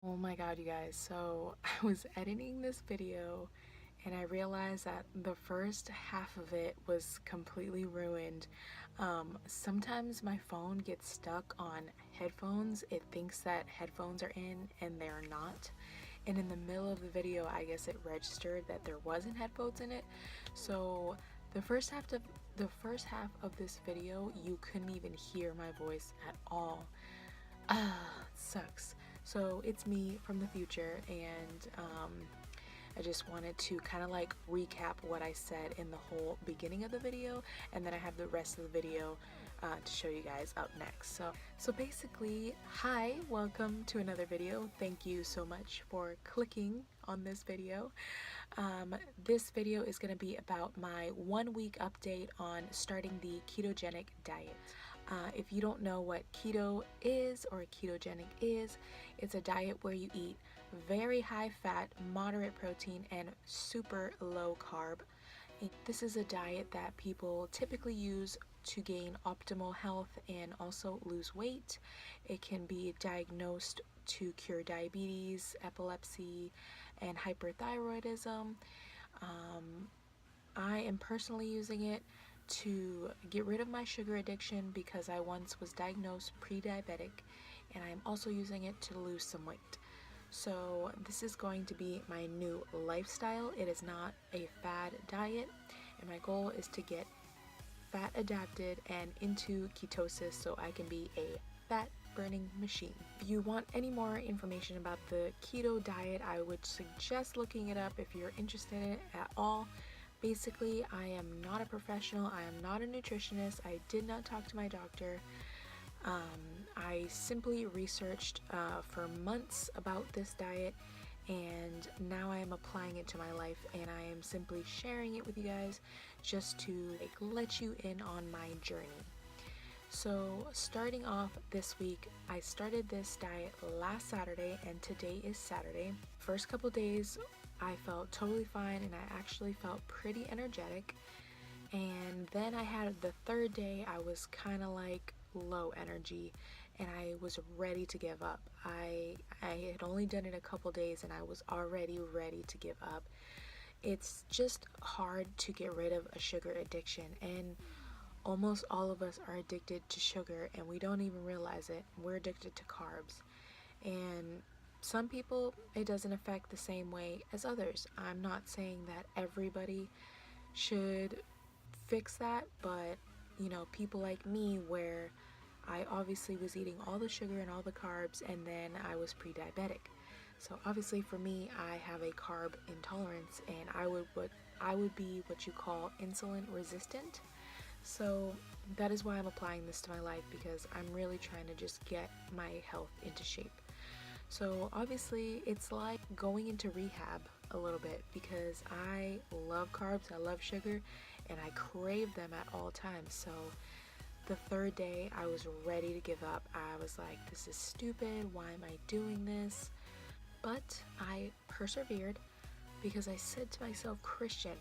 Oh my god, you guys. So I was editing this video and I realized that the first half of it was completely ruined. Sometimes my phone gets stuck on headphones. It thinks that headphones are in and they're not. And in the middle of the video, I guess it registered that there wasn't headphones in it. So the first half of this video, you couldn't even hear my voice at all. Sucks. So it's me from the future, and I just wanted to kind of like recap what I said in the whole beginning of the video, and then I have the rest of the video to show you guys up next. So basically, hi, welcome to another video. Thank you so much for clicking on this video. This video is going to be about my 1 week update on starting the ketogenic diet. If you don't know what keto is or ketogenic is, it's a diet where you eat very high fat, moderate protein, and super low carb. This is a diet that people typically use to gain optimal health and also lose weight. It can be diagnosed to cure diabetes, epilepsy, and hyperthyroidism. I am personally using it to get rid of my sugar addiction because I once was diagnosed pre-diabetic, and I'm also using it to lose some weight. So this is going to be my new lifestyle. It is not a fad diet, and my goal is to get fat adapted and into ketosis so I can be a fat burning machine. If you want any more information about the keto diet, I would suggest looking it up if you're interested in it at all. Basically, I am not a professional, I am not a nutritionist, I did not talk to my doctor. I simply researched for months about this diet, and now I am applying it to my life, and I am simply sharing it with you guys just to let you in on my journey. So starting off this week, I started this diet last Saturday, and today is Saturday. First couple days I felt totally fine, and I actually felt pretty energetic. And then I had the third day, I was kind of like low energy, and I was ready to give up. I had only done it a couple days and I was already ready to give up. It's just hard to get rid of a sugar addiction, and almost all of us are addicted to sugar and we don't even realize it. We're addicted to carbs. And some people, it doesn't affect the same way as others. I'm not saying that everybody should fix that, but people like me, where I obviously was eating all the sugar and all the carbs, and then I was pre-diabetic. So obviously for me, I have a carb intolerance, and I would be what you call insulin resistant. So that is why I'm applying this to my life, because I'm really trying to just get my health into shape. So obviously it's like going into rehab a little bit, because I love carbs, I love sugar, and I crave them at all times. So the third day I was ready to give up. I was like, this is stupid, why am I doing this? But I persevered because I said to myself, Christian,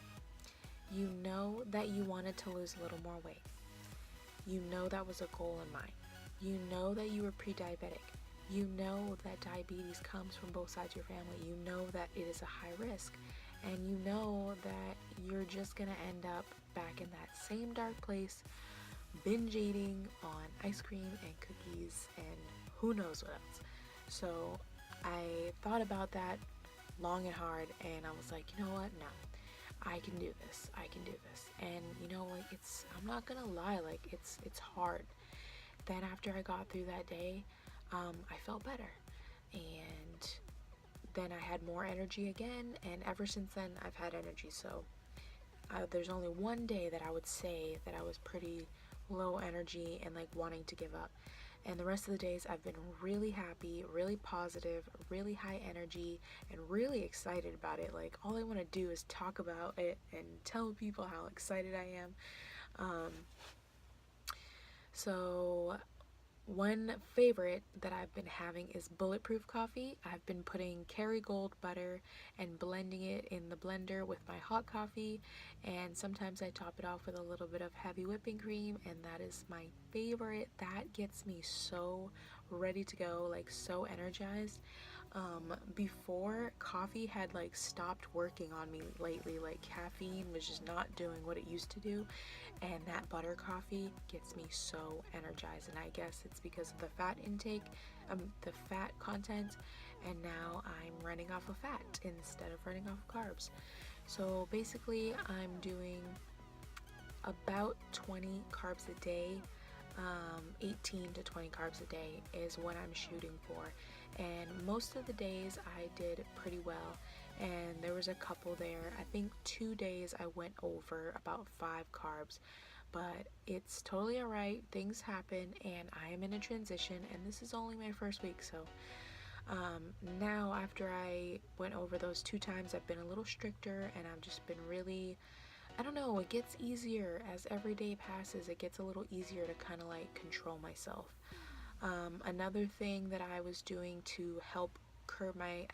you know that you wanted to lose a little more weight. You know that was a goal in mind. You know that you were pre-diabetic. You know that diabetes comes from both sides of your family. You know that it is a high risk. And you know that you're just going to end up back in that same dark place, binge eating on ice cream and cookies and who knows what else. So I thought about that long and hard, and I was like, you know what? No. I can do this. I can do this. And I'm not gonna lie, it's hard. Then after I got through that day, I felt better. And then I had more energy again, and ever since then I've had energy. So there's only one day that I would say that I was pretty low energy and like wanting to give up. And the rest of the days I've been really happy, really positive, really high energy, and really excited about it. Like, all I want to do is talk about it and tell people how excited I am. So one favorite that I've been having is bulletproof coffee. I've been putting Kerrygold butter and blending it in the blender with my hot coffee, and sometimes I top it off with a little bit of heavy whipping cream, and that is my favorite. That gets me so ready to go, like so energized. Before, coffee had like stopped working on me lately. Like caffeine was just not doing what it used to do, and that butter coffee gets me so energized. And I guess it's because of the fat intake, the fat content, and now I'm running off of fat instead of running off of carbs. So basically I'm doing about 20 carbs a day. 18 to 20 carbs a day is what I'm shooting for, and most of the days I did pretty well, and there was a couple there, I think 2 days I went over about 5 carbs, but it's totally alright. Things happen, and I am in a transition, and this is only my first week. So now after I went over those 2 times, I've been a little stricter, and I've just been really, I don't know, it gets easier as every day passes. It gets a little easier to kind of like control myself. Another thing that I was doing to help curb my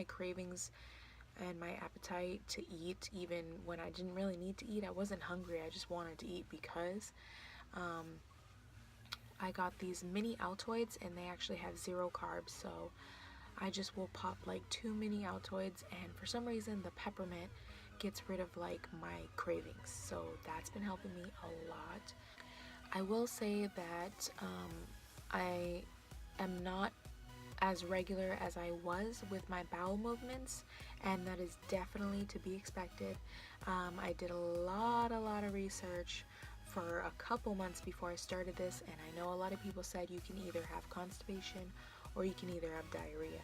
cravings and my appetite to eat, even when I didn't really need to eat. I wasn't hungry, I just wanted to eat because I got these mini Altoids, and they actually have 0 carbs, so I just will pop like 2 mini Altoids, and for some reason the peppermint gets rid of like my cravings, so that's been helping me a lot. I will say that I am not as regular as I was with my bowel movements, and that is definitely to be expected. I did a lot of research for a couple months before I started this, and I know a lot of people said you can either have constipation or you can either have diarrhea.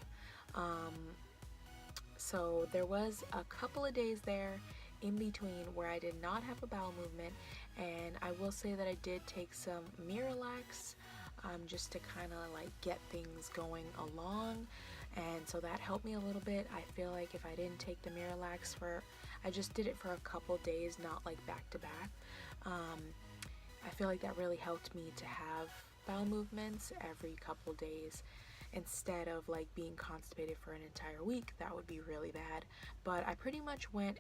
So there was a couple of days there in between where I did not have a bowel movement, and I will say that I did take some Miralax just to kind of like get things going along, and so that helped me a little bit. I feel like if I didn't take the Miralax I just did it for a couple days, not like back to back. I feel like that really helped me to have bowel movements every couple days instead of like being constipated for an entire week. That would be really bad. But I pretty much went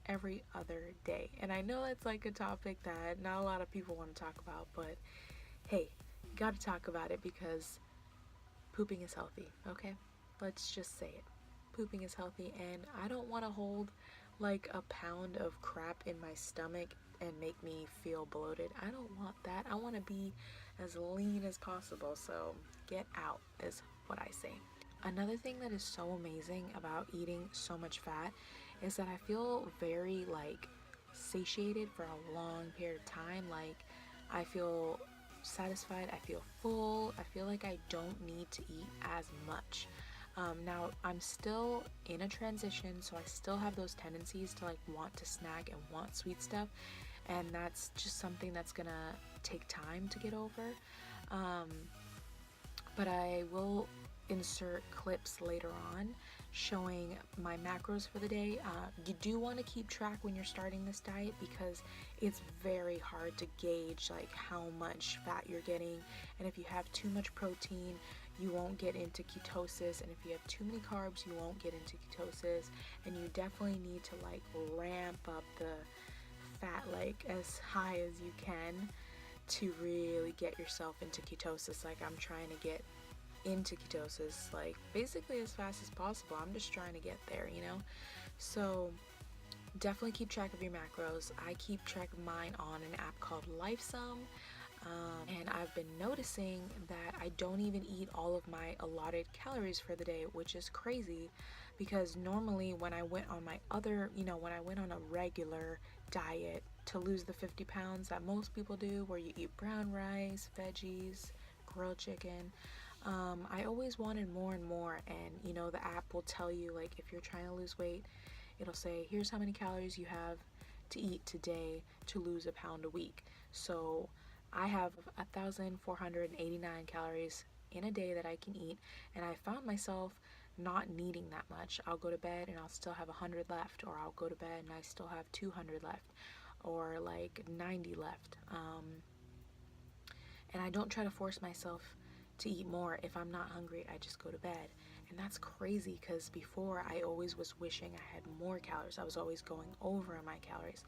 every other day, and I know that's like a topic that not a lot of people want to talk about, but hey, you gotta talk about it because pooping is healthy, okay? Let's just say it. Pooping is healthy, and I don't want to hold like a pound of crap in my stomach and make me feel bloated. I don't want that. I want to be as lean as possible, so get out is what I say. Another thing that is so amazing about eating so much fat is that I feel very like satiated for a long period of time. Like I feel satisfied, I feel full, I feel like I don't need to eat as much. Now I'm still in a transition, so I still have those tendencies to like want to snack and want sweet stuff, and that's just something that's gonna take time to get over. But I will insert clips later on showing my macros for the day. You do want to keep track when you're starting this diet because it's very hard to gauge like how much fat you're getting, and if you have too much protein you won't get into ketosis, and if you have too many carbs you won't get into ketosis, and you definitely need to like ramp up the fat like as high as you can to really get yourself into ketosis. Like I'm trying to get into ketosis like basically as fast as possible. I'm just trying to get there, you know? So definitely keep track of your macros. I keep track of mine on an app called LifeSum. And I've been noticing that I don't even eat all of my allotted calories for the day, which is crazy because normally when I went on my other, when I went on a regular diet to lose the 50 pounds that most people do, where you eat brown rice, veggies, grilled chicken, I always wanted more and more. And the app will tell you, like, if you're trying to lose weight, it'll say here's how many calories you have to eat today to lose a pound a week. So I have 1,489 calories in a day that I can eat, and I found myself not needing that much. I'll go to bed and I'll still have 100 left, or I'll go to bed and I still have 200 left, or like 90 left. And I don't try to force myself to eat more. If I'm not hungry, I just go to bed. And that's crazy because before I always was wishing I had more calories. I was always going over my calories.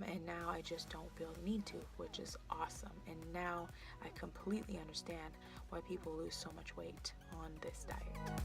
And now I just don't feel the need to, which is awesome. And now I completely understand why people lose so much weight on this diet.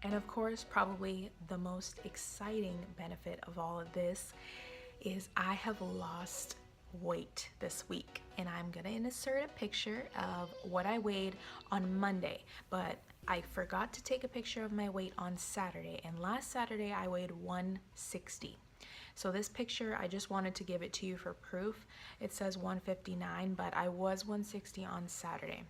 And of course, probably the most exciting benefit of all of this is I have lost weight this week, and I'm gonna insert a picture of what I weighed on Monday, but I forgot to take a picture of my weight on Saturday, and last Saturday I weighed 160. So this picture, I just wanted to give it to you for proof. It says 159, but I was 160 on Saturday.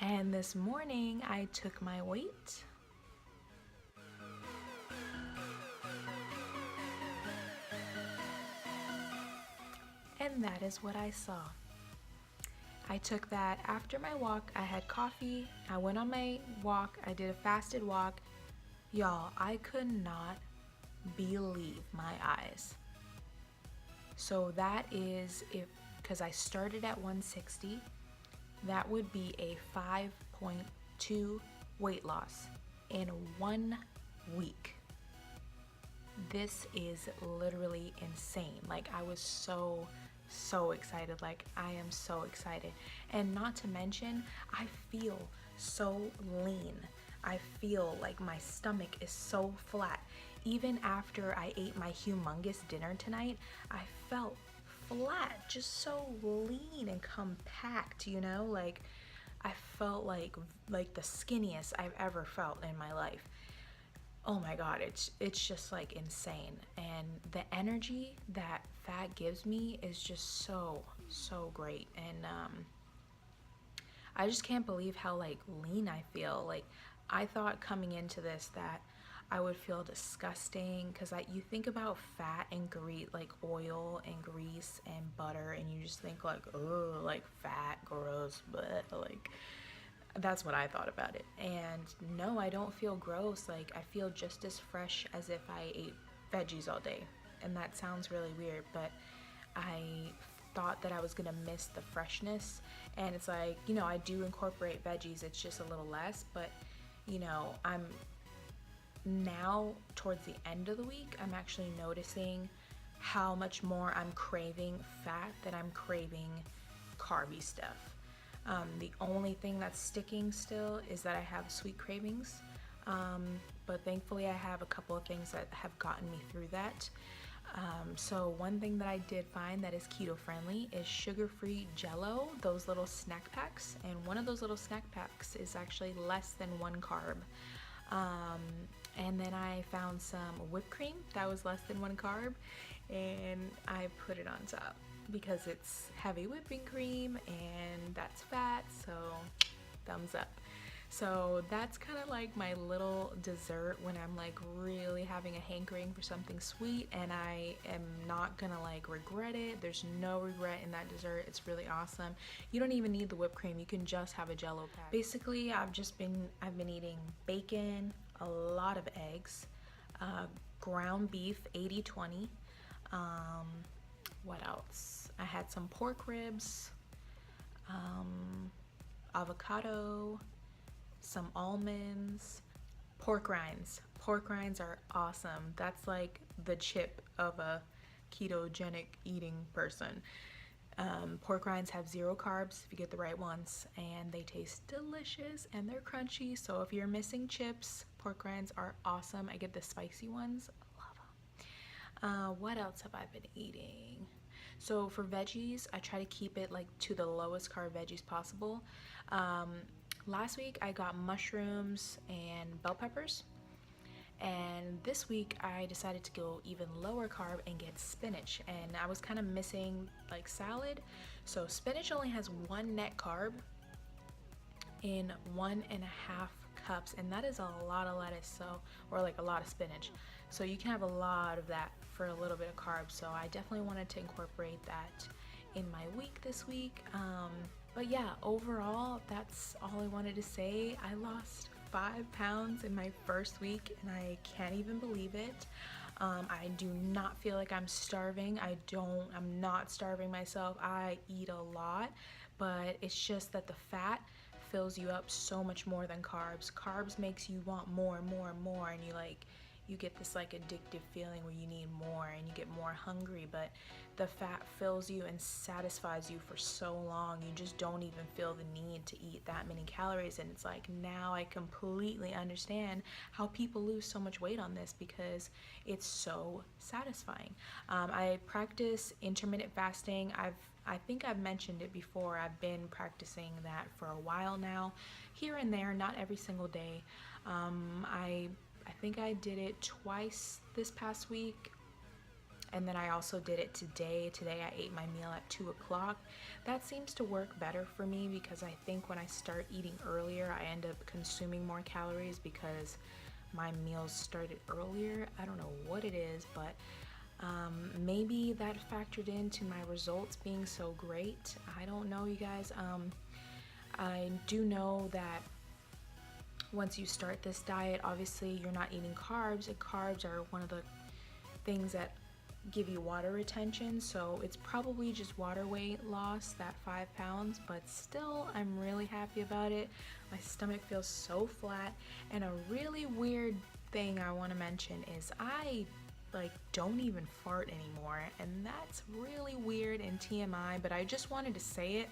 And this morning I took my weight. And that is what I saw. I took that after my walk. I had coffee. I went on my walk. I did a fasted walk. Y'all, I could not believe my eyes. So that is, because I started at 160, that would be a 5.2 weight loss in 1 week. This is literally insane. Like, I was so excited. Like, I am so excited. And not to mention, I feel so lean. I feel like my stomach is so flat. Even after I ate my humongous dinner tonight, I felt flat, just so lean and compact, you know? Like, I felt like the skinniest I've ever felt in my life. Oh my god, it's just like insane. And the energy that fat gives me is just so great. And I just can't believe how like lean I feel. Like, I thought coming into this that I would feel disgusting, because you think about fat and grease, like oil and grease and butter, and you just think like, oh, like fat, gross, but like, that's what I thought about it. And no, I don't feel gross. Like, I feel just as fresh as if I ate veggies all day. And that sounds really weird, but I thought that I was gonna miss the freshness. And it's like, you know, I do incorporate veggies, it's just a little less, but you know, I'm now towards the end of the week, I'm actually noticing how much more I'm craving fat than I'm craving carby stuff. The only thing that's sticking still is that I have sweet cravings, but thankfully I have a couple of things that have gotten me through that. So one thing that I did find that is keto friendly is sugar-free Jello, those little snack packs, and one of those little snack packs is actually less than 1 carb. And then I found some whipped cream that was less than 1 carb, and I put it on top because it's heavy whipping cream and that's fat, so thumbs up. So that's kind of like my little dessert when I'm like really having a hankering for something sweet, and I am not gonna like regret it. There's no regret in that dessert. It's really awesome. You don't even need the whipped cream. You can just have a Jello pack. Basically, I've been eating bacon, a lot of eggs, ground beef 80-20. What else? I had some pork ribs, avocado, some almonds, pork rinds. Pork rinds are awesome. That's like the chip of a ketogenic eating person. Pork rinds have 0 carbs if you get the right ones, and they taste delicious and they're crunchy. So if you're missing chips, pork rinds are awesome. I get the spicy ones. I love them. What else have I been eating? So for veggies, I try to keep it like to the lowest carb veggies possible. Last week I got mushrooms and bell peppers, and this week I decided to go even lower carb and get spinach, and I was kind of missing like salad. So spinach only has 1 net carb in 1.5 cups, and that is a lot of lettuce, so, or like a lot of spinach. So you can have a lot of that for a little bit of carbs. So I definitely wanted to incorporate that in my week this week. But yeah, overall, that's all I wanted to say. I lost 5 pounds in my first week, and I can't even believe it. I do not feel like I'm starving. I'm not starving myself. I eat a lot, but it's just that the fat fills you up so much more than carbs. Carbs makes you want more and more and more, and you get this like addictive feeling where you need more and you get more hungry, but the fat fills you and satisfies you for so long, you just don't even feel the need to eat that many calories. And it's like, now I completely understand how people lose so much weight on this, because it's so satisfying. I practice intermittent fasting. I think I've mentioned it before. I've been practicing that for a while now, here and there, not every single day. I think I did it twice this past week, and then I also did it today. Today I ate my meal at 2 o'clock. That seems to work better for me, because I think when I start eating earlier, I end up consuming more calories because my meals started earlier. I don't know what it is, but maybe that factored into my results being so great. I don't know, you guys. I do know that once you start this diet, obviously you're not eating carbs, and carbs are one of the things that give you water retention, so it's probably just water weight loss, that 5 pounds, but still, I'm really happy about it. My stomach feels so flat. And a really weird thing I want to mention is I don't even fart anymore, and that's really weird and TMI, but I just wanted to say it.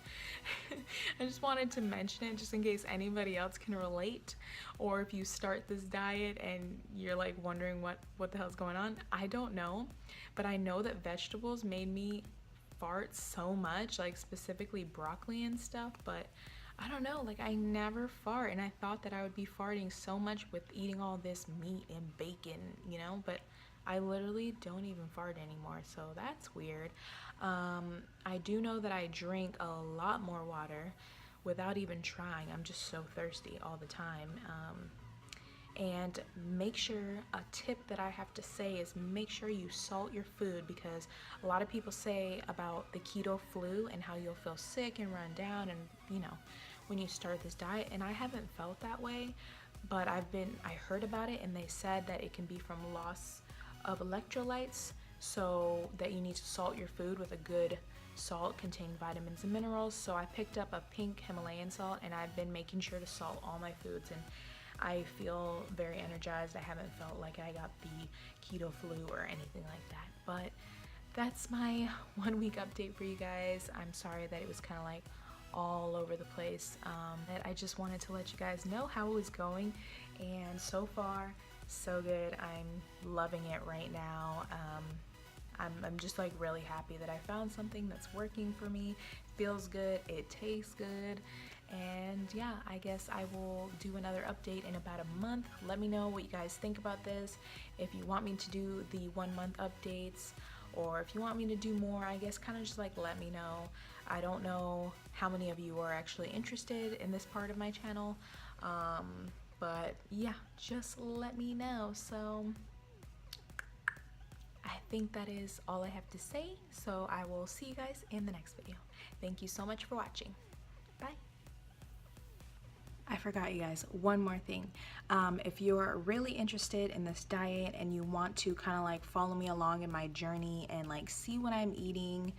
I just wanted to mention it just in case anybody else can relate, or if you start this diet and you're like wondering what the hell's going on. I don't know, but I know that vegetables made me fart so much, like specifically broccoli and stuff, but I don't know, like I never fart, and I thought that I would be farting so much with eating all this meat and bacon, but I literally don't even fart anymore, so that's weird. I do know that I drink a lot more water without even trying. I'm just so thirsty all the time. And make sure, a tip that I have to say is make sure you salt your food, because a lot of people say about the keto flu and how you'll feel sick and run down and when you start this diet, and I haven't felt that way, but I heard about it, and they said that it can be from loss of electrolytes, so that you need to salt your food with a good salt containing vitamins and minerals. So I picked up a pink Himalayan salt, and I've been making sure to salt all my foods, and I feel very energized. I haven't felt like I got the keto flu or anything like that. But that's my 1 week update for you guys. I'm sorry that it was kind of like all over the place. I just wanted to let you guys know how it was going, and so far so good. I'm loving it right now. I'm just like really happy that I found something that's working for me. Feels good, it tastes good, and yeah, I guess I will do another update in about a month. Let me know what you guys think about this. If you want me to do the 1 month updates, or if you want me to do more, I guess kind of just like let me know. I don't know how many of you are actually interested in this part of my channel, but yeah, just let me know. So I think that is all I have to say, so I will see you guys in the next video. Thank you so much for watching. Bye. I forgot, you guys, one more thing. If you're really interested in this diet and you want to kind of like follow me along in my journey and like see what I'm eating,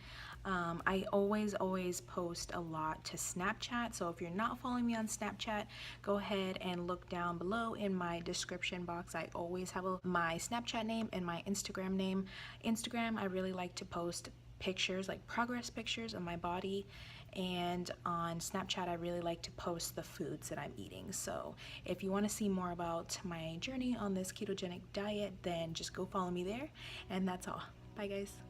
I always post a lot to Snapchat. So if you're not following me on Snapchat, go ahead and look down below in my description box. I always have my Snapchat name and my Instagram name. Instagram, I really like to post pictures, like progress pictures of my body, and on Snapchat I really like to post the foods that I'm eating. So if you want to see more about my journey on this ketogenic diet, then just go follow me there, and that's all. Bye guys.